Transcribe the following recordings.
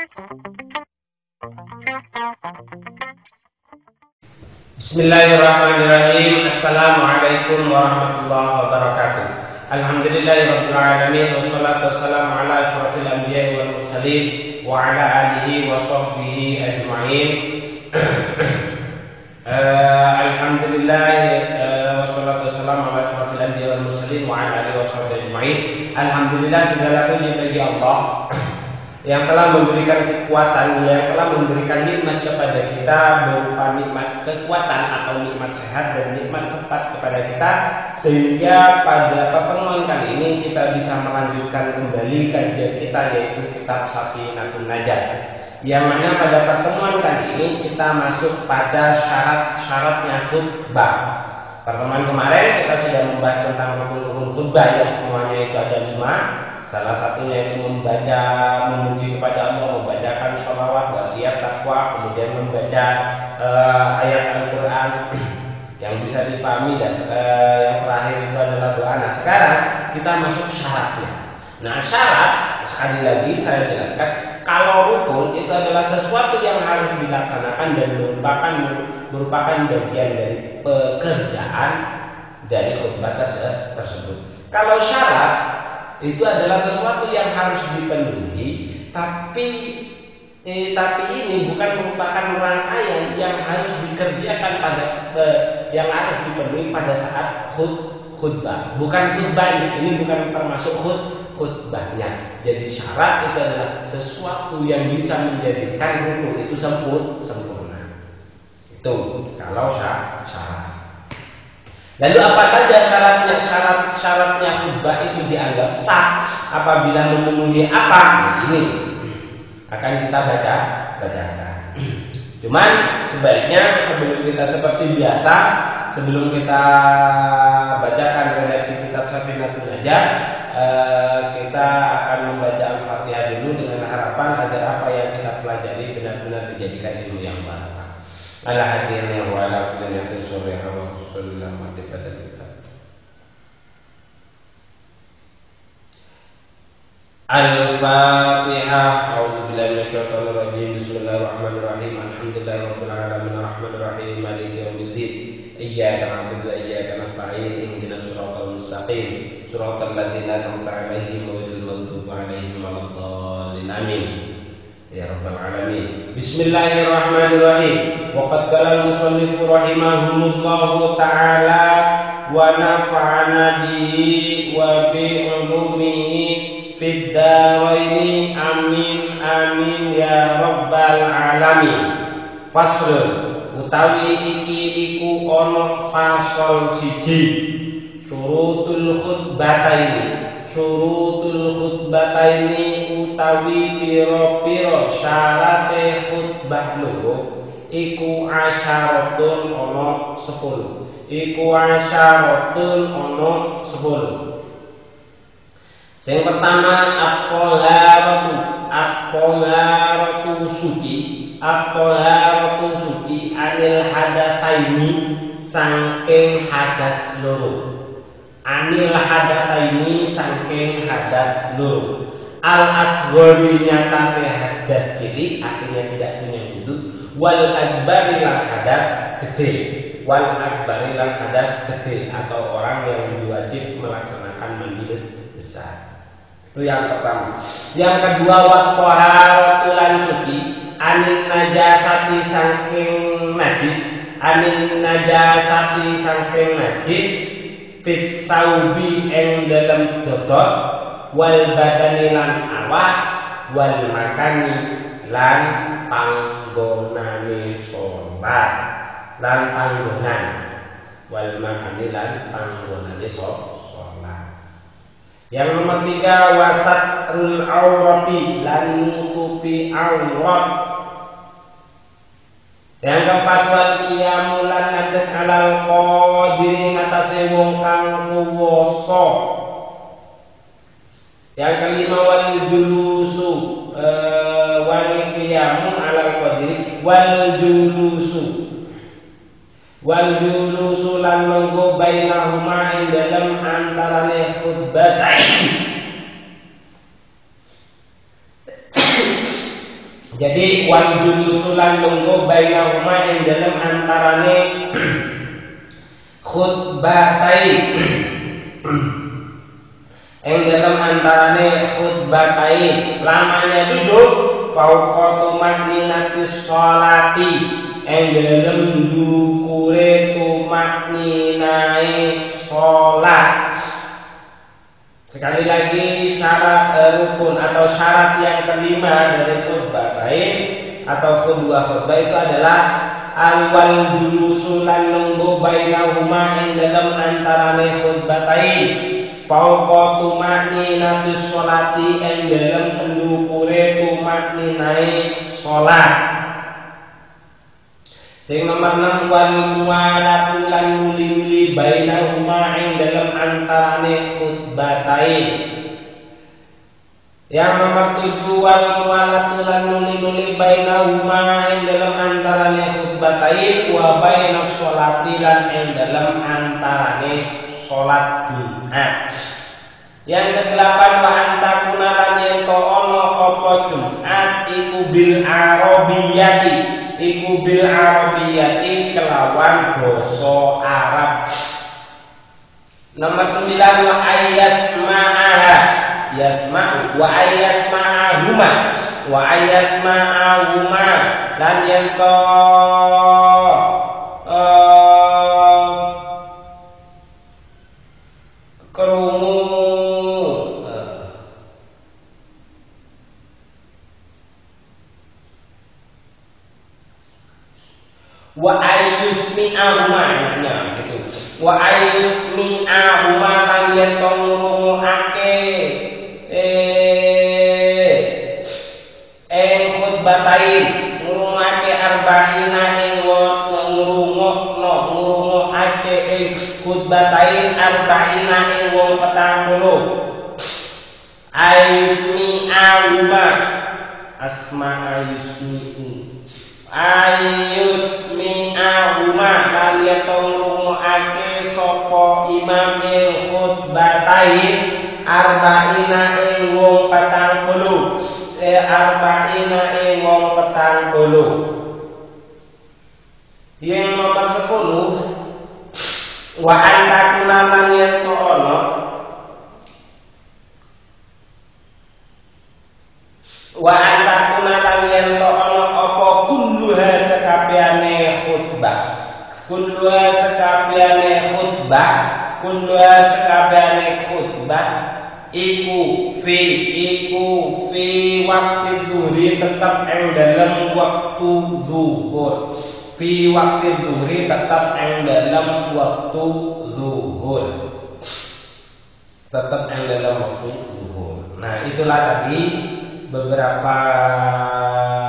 Bismillahirrahmanirrahim. Assalamualaikum warahmatullahi wabarakatuh. Alhamdulillahirabbil alamin wassalatu wassalamu ala asyrofil anbiya'i wal mursalin wa ala alihi wa sahbihi ajma'in. Alhamdulillah wassalatu wassalamu ala asyrofil anbiya'i wal mursalin wa ala alihi wa sahbihi ajma'in. Alhamdulillah, segala puji bagi Allah yang telah memberikan kekuatan, yang telah memberikan nikmat kepada kita berupa nikmat kekuatan atau nikmat sehat dan nikmat sempat kepada kita, sehingga pada pertemuan kali ini kita bisa melanjutkan kembali kajian kita, yaitu kitab Safinatun Najat, yang mana pada pertemuan kali ini kita masuk pada syarat-syaratnya khutbah. Pertemuan kemarin kita sudah membahas tentang rukun-rukun khutbah yang semuanya itu ada 5. Salah satunya itu membaca, memuji kepada Allah, membacakan sholawat, wasiat, takwa, kemudian membaca ayat Al-Quran yang bisa dipahami, dan yang terakhir itu adalah doa. Nah, sekarang kita masuk syaratnya. Nah, syarat, sekali lagi saya jelaskan, kalau rukun itu adalah sesuatu yang harus dilaksanakan dan merupakan bagian dari pekerjaan dari khutbah tersebut. Kalau syarat itu adalah sesuatu yang harus dipenuhi, tapi ini bukan merupakan rangkaian yang harus dikerjakan yang harus dipenuhi pada saat khutbah. Bukan khutbah ini bukan termasuk khutbahnya. Jadi syarat itu adalah sesuatu yang bisa menjadikan rukun itu sempurna. Itu kalau syarat. Lalu apa saja syaratnya khutbah itu dianggap sah apabila memenuhi apa? Nah, ini akan kita bacakan. Cuman sebaiknya sebelum kita seperti biasa, sebelum kita bacakan redaksi kitab Safinatun Najat, kita akan membaca Al-Fatihah dulu dengan harapan agar apa yang kita pelajari benar-benar dijadikan ilmu yang barokah. Ala hadirnya wa ala kulli surah wa sallallahu alaihi wasallam. Al-Fatihah. A'udzubillahi minasyaitonir rajim. Bismillahirrahmanirrahim. Alhamdulillahirabbil alamin arrahmanir rahim maliki yaumiddin. Iyyaka na'budu wa iyyaka nasta'in. Ihdinas siratal mustaqim. Siratal ladzina an'amta 'alaihim ghairil maghdubi 'alaihim waladdallin. Amin. Ya Rabbal Alamin. Bismillahirrahmanirrahim. Waqad qala al-musannif rahimahullahu ta'ala wa nafa'ana bihi wa bi 'ulumihi fid dharaini amin amin ya Rabbal Alamin. Fasl utawi iki iku ana fasal siji. Syurutul khutbataini utawi pira-pira syarate khutbah loro iku asyaratun ana 10. Yang pertama at-thaharatu suci anil hadatsaini saking hadas loro. Al-asghari nyatake hadas cilik, artinya tidak punya wudu. Wal akbari lan hadas gede. Atau orang yang wajib melaksanakan mandi besar. Itu yang pertama. Yang kedua, wat-thaharatu lan suci anil najasati saking najis fit saubi ing dalam dodot, wal badani lan awak, wal makani lan panggonane sholat, sholat. Yang nomor 3, wasatrul aurati lan nutupi aurat. Yang keempat, wal qiyamu lan ngadeg alal qadiri ngatasé wong kang kuwasa. Yang kelima, wal julusu wal qiyamu alal qadiri wal julusu lan lungguh bainahuma ing dalem antarane khutbah. Jadi wal julusulan lungguh bainahuma ing dalem antarane khutbatain ing dalem antarane khutbatain lamanya duduk fauqa tumaninatis sholati ing dalem dukure tumaninae sholat. Sekali lagi syarat rukun atau syarat yang kelima dari khutbatain atau kedua khutbah itu adalah awal julusulan nunggu bainahuma ing dalam antarane khutbatain fauqa tumaninatis sholati ing dalam pendukure tumaninae sholat. Sing nomor 6 wal muwalatu lan nuli bainahuma ing dalam antarane khutbatain. Yang nomor 7 wal muwalatu lan nuli bainahuma ing dalam antarane khutbatain wa bainas sholati lan ing dalam antarane sholat Jumat. Yang ke-8 wa antakuna lan yen to ana apa Jumat iku bil arabiyati iku bil arabiyati kelawan basa Arab. Nomor 9 wa ayyasma'aha yasma'u wa ayyasma'ahuma wa ayyasma'ahuma lan yen to krungu wa ayyusmi'ahuma gitu. Wa ayyusmi'ahuma lan yen to ngurungake khutbatain ngurungake arba'ina ing ngurungake khutbatain arba'ina ing wong 40 ayyusmi'ahuma asma ayyusmi'u ayyusmi'ahuma lan yen to ngrungokake sapa imam ing khutbatain arba'ina ing wong 40 arba'ina ing wong 40. Yang nomor 10 wa antakuna lan yen to ana wa antakuna lan yen to ana apa kulluha sekabehane khutbah kulluha sekabehane khutbah iku fi waktu zuhri tetap ing dalam waktu zuhur fi waktu zuhri tetap ing dalam waktu zuhur Nah itulah tadi beberapa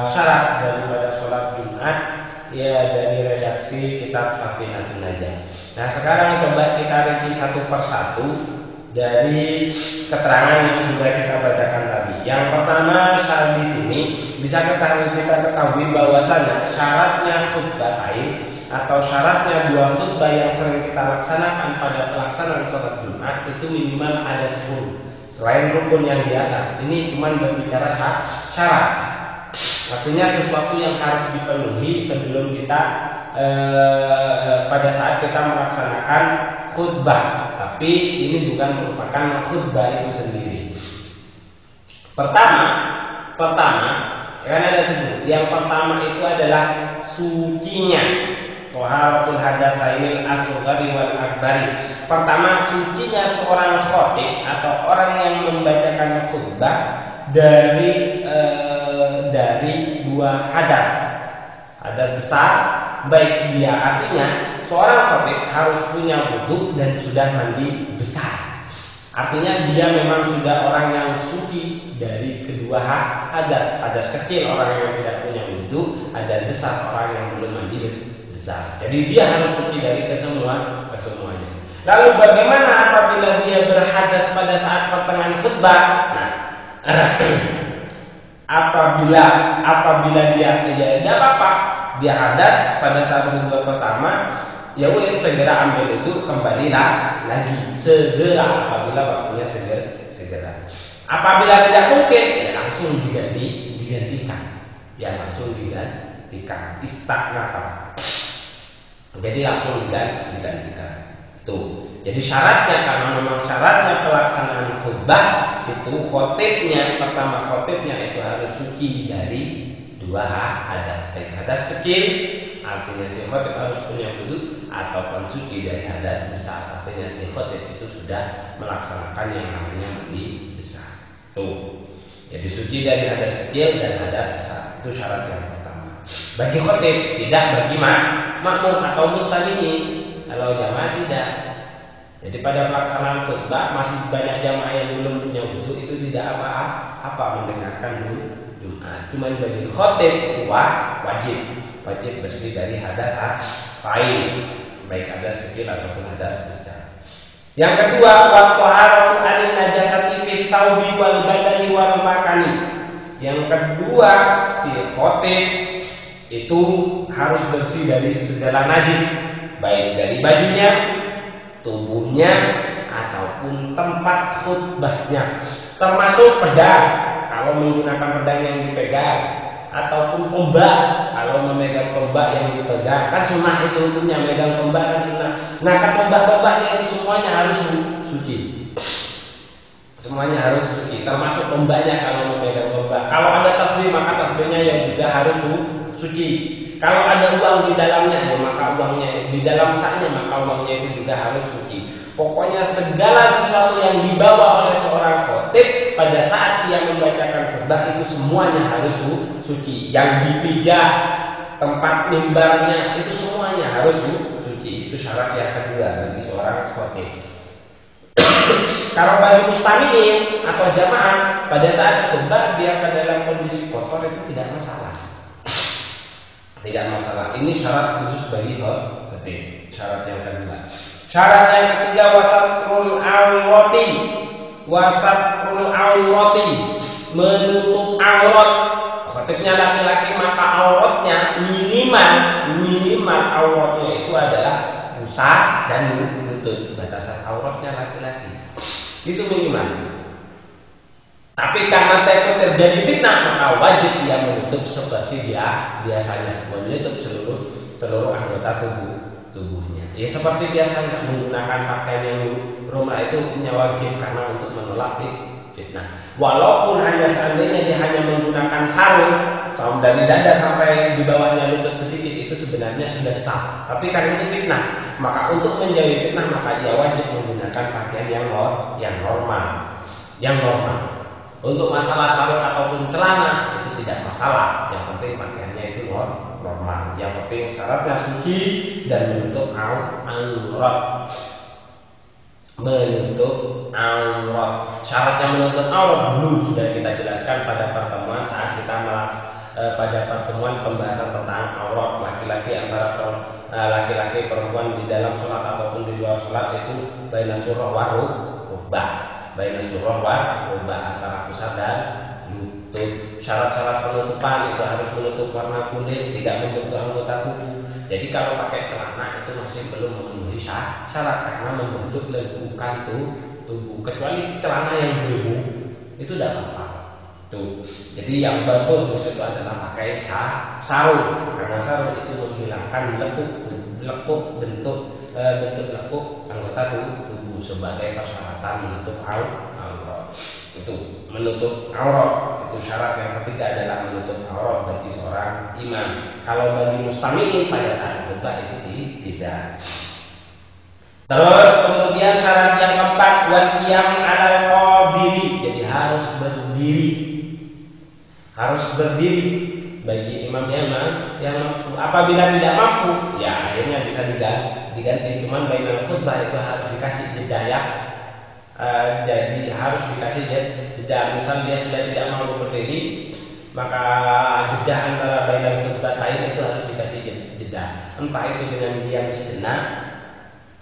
syarat daripada sholat Jumat ya dari redaksi kitab Safinatun Najah. Nah sekarang coba kita rinci satu persatu dari keterangan yang sudah kita bacakan tadi. Yang pertama syarat di sini bisa kita ketahui bahwasanya syaratnya khutbatain atau syaratnya dua khutbah yang sering kita laksanakan pada pelaksanaan sholat Jumat itu minimal ada 10. Selain rukun yang di atas, ini cuma berbicara syarat. Artinya sesuatu yang harus dipenuhi sebelum kita pada saat kita melaksanakan khutbah. Tapi ini bukan merupakan khutbah itu sendiri. Pertama, kan ada sebut. Yang pertama itu adalah sucinya. Thaharatul hadatsainil asghari wal akbari. Pertama, sucinya seorang khatib atau orang yang membacakan khutbah dari dua hadas besar baik dia, artinya seorang khatib harus punya wudu dan sudah mandi besar. Artinya dia memang sudah orang yang suci dari kedua hadas kecil orang yang tidak punya wudu, hadas besar orang yang belum mandi besar. Jadi dia harus suci dari kesemuanya. Lalu bagaimana apabila dia berhadas pada saat pertengahan khutbah? Apabila dia tidak apa-apa, dia hadas pada saat khutbah pertama, ya wes segera ambil itu kembalilah lagi segera apabila waktunya segera. Apabila tidak mungkin, ya langsung digantikan. yang langsung digantikan. Istagnafa. Jadi langsung digantikan. Itu. Jadi syaratnya, karena memang syaratnya pelaksanaan khutbah itu pertama khotibnya itu harus suci dari dua hadas. Baik hadas kecil, artinya si khotib harus punya wudu, ataupun suci dari hadas besar, artinya si khotib itu sudah melaksanakan yang namanya mandi besar. Tuh. Jadi suci dari hadas kecil dan hadas besar. Itu syarat yang pertama. Bagi khotib, tidak bagi makmum atau mustami'in. Kalau jamaah tidak. Jadi pada pelaksanaan khutbah masih banyak jamaah yang belum punya wudu, itu tidak apa-apa mendengarkan Jumat. Cuma bagi khotib itu wajib bersih dari hadas lain, baik hadas kecil ataupun hadas besar. Yang kedua, wa taharatu anil najasati fi thawbi wal badani wal makani. Yang kedua, si khotib itu harus bersih dari segala najis, baik dari bajunya, tubuhnya, ataupun tempat khutbahnya, termasuk pedang kalau menggunakan pedang yang dipegang, ataupun tombak kalau memegang tombak yang dipegang. Kan sunnah itu hukumnya, megang tombak kan sunnah. Nah, kan tombak-tombaknya itu semuanya harus suci. Semuanya harus suci, termasuk tombaknya kalau memegang tombak. Kalau ada tasbih, maka tasbihnya yang juga harus suci. Kalau ada uang di dalamnya, ya maka uangnya di dalam saknya, maka uangnya itu juga harus suci. Pokoknya segala sesuatu yang dibawa oleh seorang khotib pada saat ia membacakan khutbah itu semuanya harus suci. Yang dipijak, tempat mimbarnya itu semuanya harus suci. Itu syarat yang kedua bagi seorang khotib. Kalau bagi mustami'in atau jamaah, pada saat khutbah dia akan dalam kondisi kotor, itu tidak masalah. Tidak masalah. Ini syarat khusus bagi khotib. Syarat yang kedua. Syarat yang ketiga, wasatrul aurati, menutup aurat. Khotibnya laki-laki, maka auratnya minimal auratnya itu adalah pusat dan lutut. Batasan auratnya laki-laki itu minimal. Tapi karena itu terjadi fitnah, maka wajib ia menutup seperti dia biasanya, menutup seluruh anggota tubuhnya. Ya seperti biasanya menggunakan pakaian yang rumah itu punya wajib karena untuk menolak fitnah. Walaupun hanya seandainya dia hanya menggunakan sarung dari dada sampai di bawahnya lutut sedikit, itu sebenarnya sudah sah. Tapi kan itu fitnah, maka untuk menjauhi fitnah maka ia wajib menggunakan pakaian yang normal. Untuk masalah sarung ataupun celana itu tidak masalah. Yang penting pakaiannya itu normal. Yang penting syaratnya suci dan menutup aurat. Syaratnya menutup aurat dulu sudah kita jelaskan pada pertemuan saat kita pada pertemuan pembahasan tentang aurat laki-laki antara laki-laki perempuan di dalam sholat ataupun di luar sholat itu baina surah wa rukbah. Baina surah wa rukbah, antara pusat dan lutut. Syarat-syarat penutupan itu harus menutup warna kulit, tidak membentuk anggota tubuh. Jadi kalau pakai celana itu masih belum memenuhi syarat karena membentuk lengkungan tubuh. Kecuali celana yang berbu itu tidak apa-apa. Tuh. Jadi yang bagus itu adalah pakai sarung, karena sarung itu menghilangkan bentuk lekuk anggota tubuh sebagai persyaratan menutup aurat. Itu menutup aurat, itu syarat yang ketiga adalah menutup aurat bagi seorang imam. Kalau bagi mustami'in pada saat khutbah itu tidak. Terus kemudian syarat yang keempat, wal qiyam 'alal qadiri, jadi harus berdiri bagi imam yang apabila tidak mampu, ya akhirnya bisa diganti. Cuman bainal khutbah itu harus dikasih jeda ya. Jadi harus dikasih jeda. Misal dia sudah tidak mampu berdiri, maka jeda antara bainal khutbah lain itu harus dikasih jeda. Entah itu dengan diam sejenak,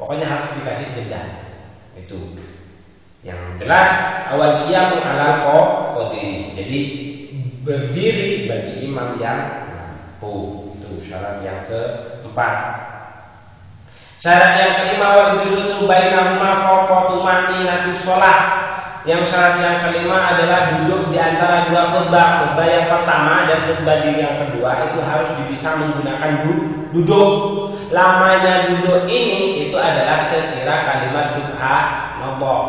pokoknya harus dikasih jeda. Itu yang jelas. Awal qiyam 'alal qadiri, jadi berdiri bagi imam yang mampu. Itu syarat yang keempat. Syarat yang kelima, wal julusu bainahuma fawqa tumaninatus shalah, Yang syarat yang kelima adalah duduk di antara dua khutbah. Khutbah yang pertama dan khutbah yang kedua itu harus bisa menggunakan duduk. Lamanya duduk ini itu adalah sekira kalimat subhanallah.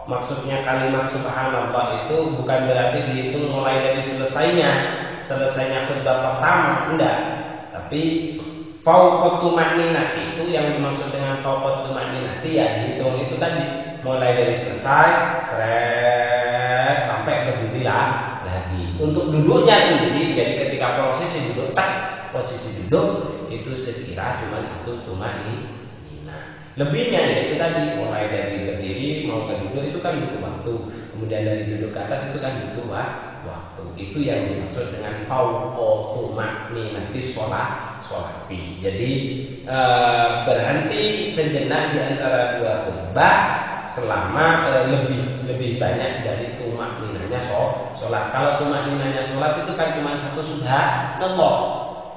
Maksudnya kalimat subhanallah itu bukan berarti dihitung mulai dari selesainya khutbah pertama, enggak. Tapi fauqatu ma'ninati itu yang dimaksud dengan fauqatu ma'ninati ya dihitung itu tadi. Mulai dari selesai, sampai berdiri lagi. Untuk duduknya sendiri, jadi ketika posisi duduk itu sekira cuma satu tumaninah. Lebihnya yaitu tadi mulai dari berdiri mau ke duduk itu kan butuh waktu. Kemudian dari duduk ke atas itu kan butuh waktu. Itu yang dimaksud dengan fauqatu ma'ninati sholati. Jadi berhenti sejenak di antara dua khutbah selama lebih banyak dari tumakninanya sholat. Kalau tumakninanya sholat itu kan cuma satu subhanallah.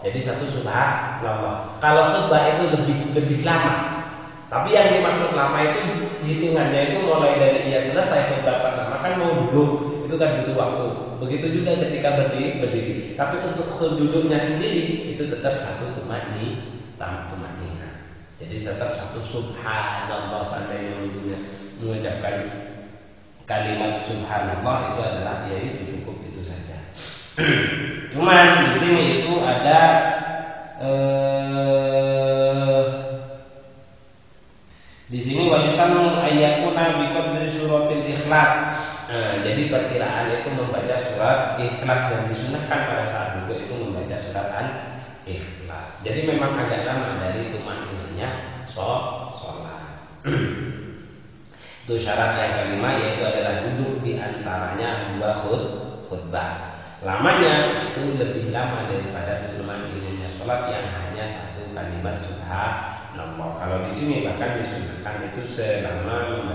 Jadi satu subhanallah. Kalau khutbah itu lebih lama. Tapi yang dimaksud lama itu hitungannya itu mulai dari ia selesai khutbah pertama kan mau duduk itu kan butuh waktu. Begitu juga ketika berdiri. Tapi untuk duduknya sendiri itu tetap satu tumakninah. Jadi tetap satu subhanallah seandainya mengucapkan kalimat subhanallah itu adalah ya itu cukup itu saja. Cuman di sini itu ada di sini wajibkan ayatuna biqadri suratil ikhlas. Jadi perkiraan itu membaca surat ikhlas dan disunahkan pada saat duduk itu membaca surat ikhlas. Jadi memang agak lama dari tumakninahnya sholat. Itu syarat yang kelima yaitu adalah duduk di antaranya dua khutbah. Lamanya itu lebih lama daripada tumakninahnya sholat yang hanya satu kalimat subhanallah. Kalau di sini bahkan disunahkan itu selama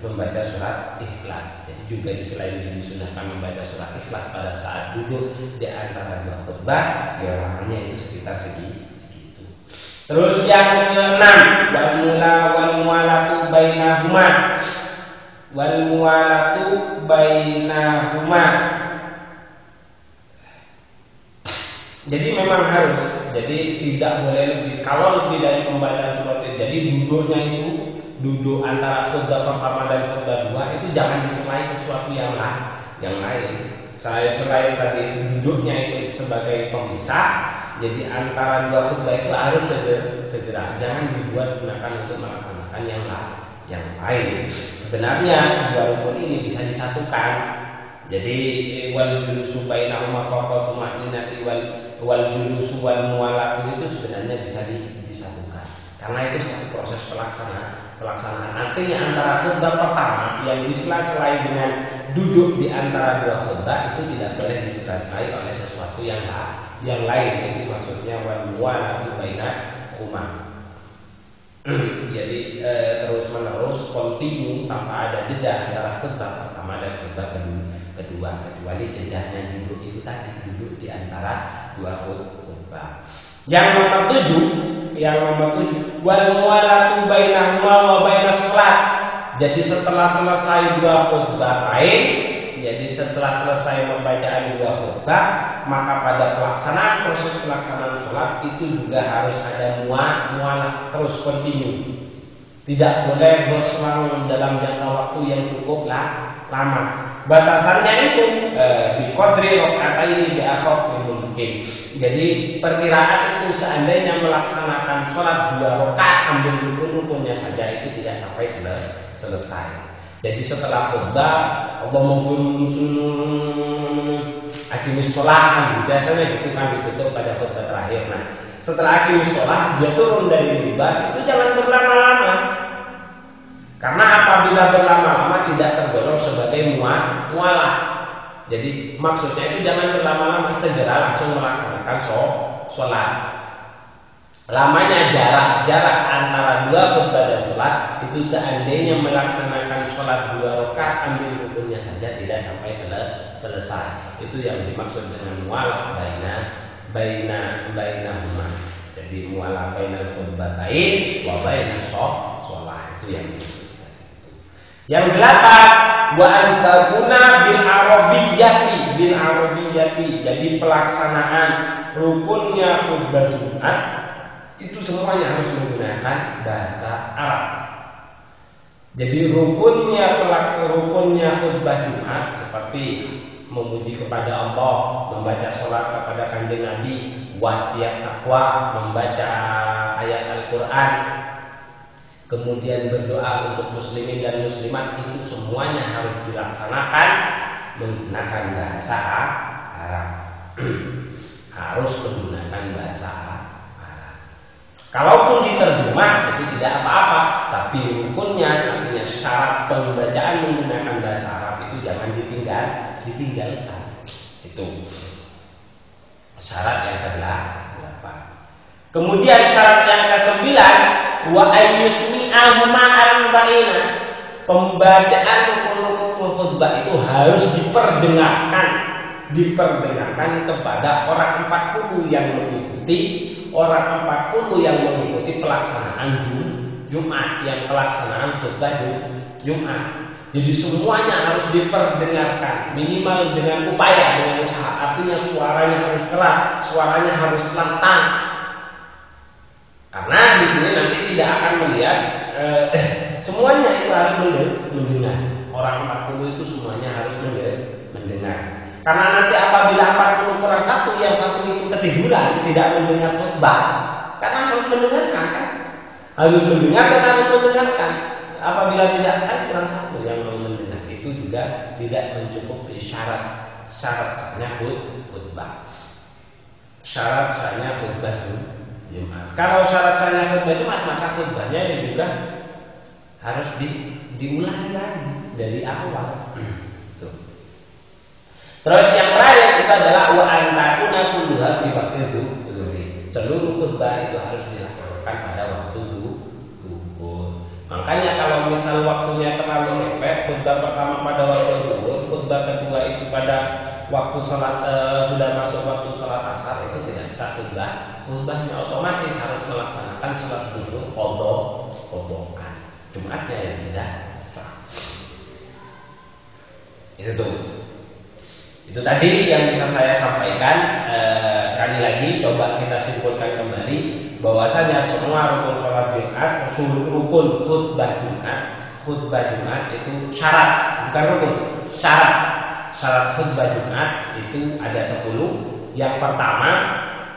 membaca surat ikhlas. Jadi juga selain disunahkan membaca surat ikhlas pada saat duduk di antara dua khutbah, ya lamanya itu sekitar segitu. Terus yang keenam, wal mualatu bainahuma. Jadi memang harus. Jadi tidak boleh lebih. Kalau lebih dari pembacaan surat itu, jadi duduknya itu duduk antara khutbah pertama dan khutbah dua itu jangan diselai sesuatu yang lain. Selain tadi itu duduknya itu sebagai pemisah, jadi antara dua khutbah itu harus segera. Jangan dibuat gunakan untuk melaksanakan yang lain. Sebenarnya dua rukun ini bisa disatukan. Jadi wal julusu bainahuma faqatu ma'ninati wal julusu wal mualatu itu sebenarnya bisa disatukan. Karena itu satu proses pelaksanaan. Artinya antara khutbah pertama yang disela-selai dengan duduk di antara dua khutbah itu tidak boleh disela-selai oleh sesuatu yang lain. Itu maksudnya wal mualatu bainahuma. Jadi terus menerus kontinu tanpa ada jeda antara khutbah pertama dan khutbah kedua, kecuali jedanya duduk itu tadi duduk di antara dua khutbah. Yang nomor 7 wal mualatu bainahuma wa bainas shalat. Jadi setelah selesai dua khutbah lain, jadi setelah selesai pembacaan dua khutbah, maka pada proses pelaksanaan sholat itu juga harus ada mualah terus kontinu. Tidak boleh berselang dalam jangka waktu yang cukup lama. Batasannya itu di qadri rakaataini bi akhaf mungkin. Jadi perkiraan itu seandainya melaksanakan sholat 2 rakaat ambil rukun-rukunnya saja itu tidak sampai selesai. Jadi setelah khutbah Allahumma aqimis sholat biasanya gitu kan ditutup pada khutbah terakhir. Nah setelah aqimis sholat dia turun dari mimbar itu jangan berlama-lama. Karena apabila berlama-lama tidak tergolong sebagai mualah. Jadi maksudnya itu jangan berlama-lama, segera langsung melaksanakan sholat. Lamanya jarak antara dua khutbah dan sholat itu seandainya melaksanakan sholat 2 rakaat ambil rukunnya saja tidak sampai selesai. Itu yang dimaksud dengan mualah bainahuma. Jadi mualah bainal khutbatain wa bainas sholat itu yang dimaksud. Yang 8 wa antakuna bil arabiyyati. Jadi pelaksanaan rukunnya khutbah Jumat itu semuanya harus menggunakan bahasa Arab. Jadi rukunnya khutbah Jumat seperti memuji kepada Allah, membaca sholat kepada kanjeng Nabi, wasiat takwa, membaca ayat Al-Quran, kemudian berdoa untuk muslimin dan muslimat, itu semuanya harus dilaksanakan menggunakan bahasa Arab. Harus menggunakan bahasa Arab. Kalaupun diterjemah itu tidak apa-apa, tapi rukunnya, artinya syarat pembacaan menggunakan bahasa Arab itu jangan ditinggalkan. Itu syarat yang ke-8. Kemudian syarat yang ke-9, wa ayyusmi'ahuma al-ba'ina. Pembacaan rukun khutbah itu harus diperdengarkan kepada orang 40 yang mengikuti pelaksanaan Jumat, yang pelaksanaan khutbah Jumat. Jadi semuanya harus diperdengarkan, minimal dengan upaya, dengan usaha. Artinya suaranya harus keras, suaranya harus lantang. Karena di sini nanti tidak akan melihat semuanya itu harus mendengar. Orang 40 itu semuanya harus mendengar. Karena nanti apabila 40 kurang satu, yang satu itu ketiduran, tidak mendengar khutbah, karena harus mendengarkan kan? Harus mendengar dan harus mendengarkan. Apabila tidak, kan kurang satu yang mau mendengar, itu juga tidak mencukupi syarat sahnya khutbah. Syarat sahnya khutbah Jumat. Kalau syarat sahnya khutbah Jumat, maka khutbahnya juga harus diulangi lagi dari awal. Terus yang terakhir itu adalah wa antakuna kulluha fi waqti zuhri. Seluruh khutbah itu harus dilaksanakan pada waktu zuhur. Makanya kalau misal waktunya terlalu mepet, khutbah pertama pada waktu zuhur, khutbah kedua itu pada waktu sholat sudah masuk waktu sholat asar, itu tidak sah khutbah. Khutbahnya otomatis harus melaksanakan sholat zuhur qadha. Jumatnya yang tidak sah. Itu tadi yang bisa saya sampaikan. Sekali lagi coba kita simpulkan kembali bahwasanya semua rukun sholat Jumat, rukun khutbah Jumat itu syarat, bukan rukun, syarat khutbah Jumat itu ada 10. Yang pertama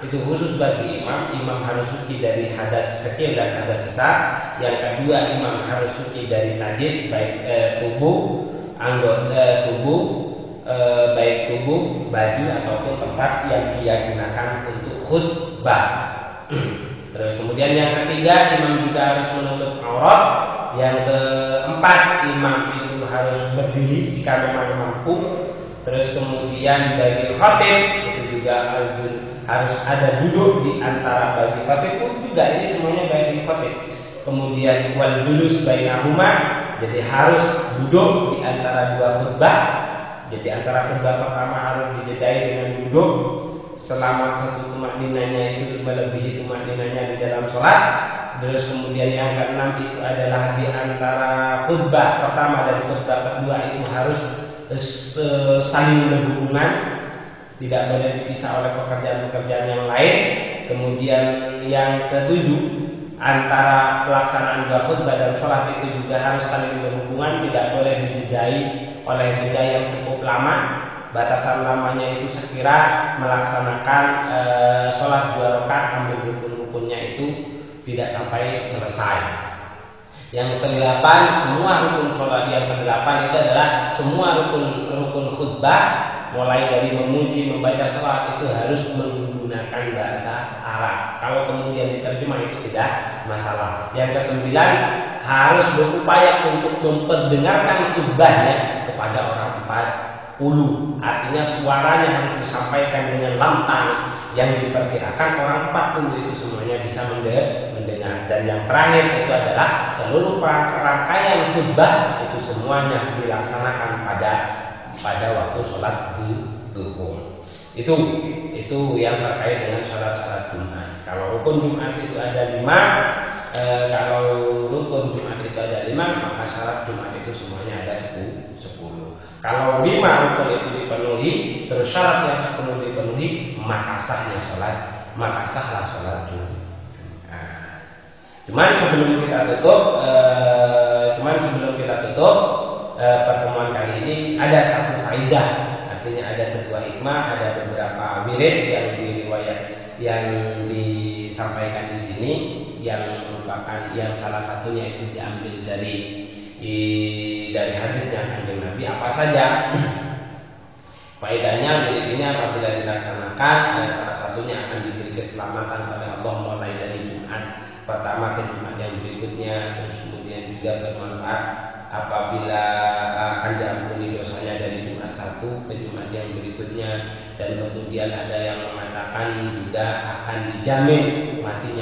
itu khusus bagi imam harus suci dari hadas kecil dan hadas besar. Yang kedua, imam harus suci dari najis, baik tubuh, baik tubuh, baju ataupun tempat yang dia gunakan untuk khutbah. Terus kemudian yang ketiga, imam juga harus menutup aurat. Yang keempat, imam itu harus berdiri jika memang mampu. Terus kemudian bagi khatib itu juga harus ada duduk di antara bagi khatib pun juga, ini semuanya bagi khatib. Kemudian wal julus bainahuma, jadi harus duduk di antara dua khutbah. Jadi antara khutbah pertama harus dijedai dengan duduk selama satu tumakninanya itu melebihi tumakninanya di dalam sholat. Terus kemudian yang keenam itu adalah di antara khutbah pertama dan khutbah kedua itu harus saling berhubungan, tidak boleh dipisah oleh pekerjaan-pekerjaan yang lain. Kemudian yang ketujuh, antara pelaksanaan dua khutbah dan sholat itu juga harus saling berhubungan, tidak boleh dijedai oleh jeda yang cukup lama. Batasan lamanya itu sekira melaksanakan sholat 2 rakaat ambil rukun-rukunnya itu tidak sampai selesai. Yang ke-8, semua rukun sholat yang ke-8 itu adalah semua rukun khutbah, mulai dari memuji, membaca sholat itu harus menggunakan bahasa Arab. Kalau kemudian diterjemah itu tidak masalah. Yang ke-9, harus berupaya untuk memperdengarkan khutbahnya kepada orang 40. Artinya suaranya harus disampaikan dengan lantang, yang diperkirakan orang 40 itu semuanya bisa mendengar. Dan yang terakhir itu adalah seluruh rangkaian khutbah itu semuanya dilaksanakan pada waktu sholat zuhur. Itu yang terkait dengan syarat-syarat Jumat. Kalau rukun Jumat itu ada 5. kalau rukun Jumat itu ada 5, maka syarat Jumat itu semuanya ada 10. Kalau 5 rukun itu dipenuhi, terus syarat yang 10 dipenuhi, maka sahlah sholat Jumat. Cuman sebelum kita tutup pertemuan kali ini ada satu faedah, artinya ada sebuah hikmah, ada beberapa wirid yang disampaikan di sini yang merupakan yang salah satunya itu diambil dari hadisnya Kanjeng Nabi. Apa saja faedahnya? Wirid ini apabila dilaksanakan, salah satunya akan diberi keselamatan pada Allah mulai dari Jumat pertama ke Jumat yang berikutnya, terus kemudian juga bermanfaat apabila akan diampuni dosanya dari Jumat 1 ke Jumat yang berikutnya, dan kemudian ada yang mengatakan juga akan dijamin mati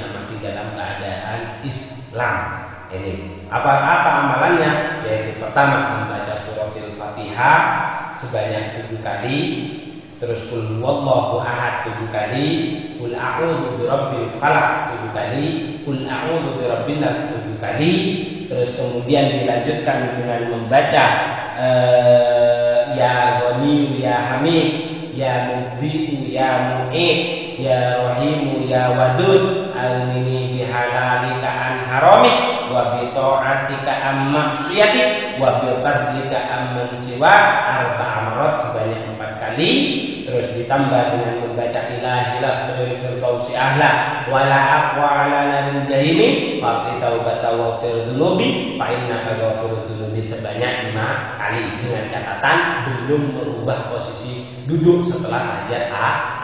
dalam keadaan Islam. Ini apa amalannya? Yaitu pertama membaca suratul Fatihah sebanyak 7 kali, terus qul huwallahu ahad 7 kali, qul a'udzu birabbil falaq 7 kali, qul a'udzu birabbin nas 7 kali, terus kemudian dilanjutkan dengan membaca ya Ghani ya Hamid ya Mubdi'u ya Mu'id ya Rahimu ya Wadud almini bihalalika an haramik wa bi ta'atika am maksiyati wa bi fadlika amman siwa arba'a marat sebanyak 4 kali, terus ditambah dengan membaca ilahilas firqausi ahla wala aqwa ala narin jahimi faqi taubata wa firdzunubi fa innaka ghafurudz dzunubi sebanyak 5 kali, dengan catatan belum merubah posisi duduk setelah tahiyat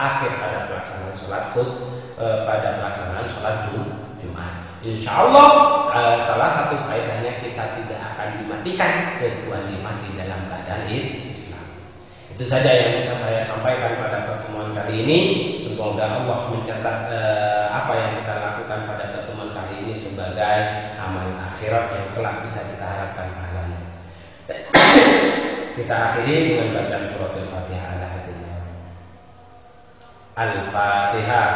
akhir pada pelaksanaan sholat Jumat. Insyaallah salah satu faedahnya kita tidak akan dimatikan kecuali mati dalam keadaan Islam. Itu saja yang bisa saya sampaikan pada pertemuan kali ini. Semoga Allah mencatat apa yang kita lakukan pada pertemuan kali ini sebagai amal akhirat yang kelak bisa kita harapkan pahalanya. Kita akhiri dengan bacaan surat Al-Fatihah ala hadinya. Al-Fatihah.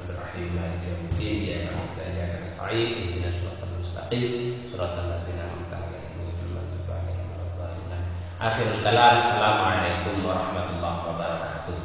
Bismillahirrahmanirrahim. Maliki yaumiddin. Iyyaka na'budu wa iyyaka nasta'in. Ihdinas siratal mustaqim. Siratal ladzina an'amta 'alaihim ghairil maghdubi 'alaihim waladdallin. Akhirul kalam. Assalamualaikum warahmatullahi wabarakatuh.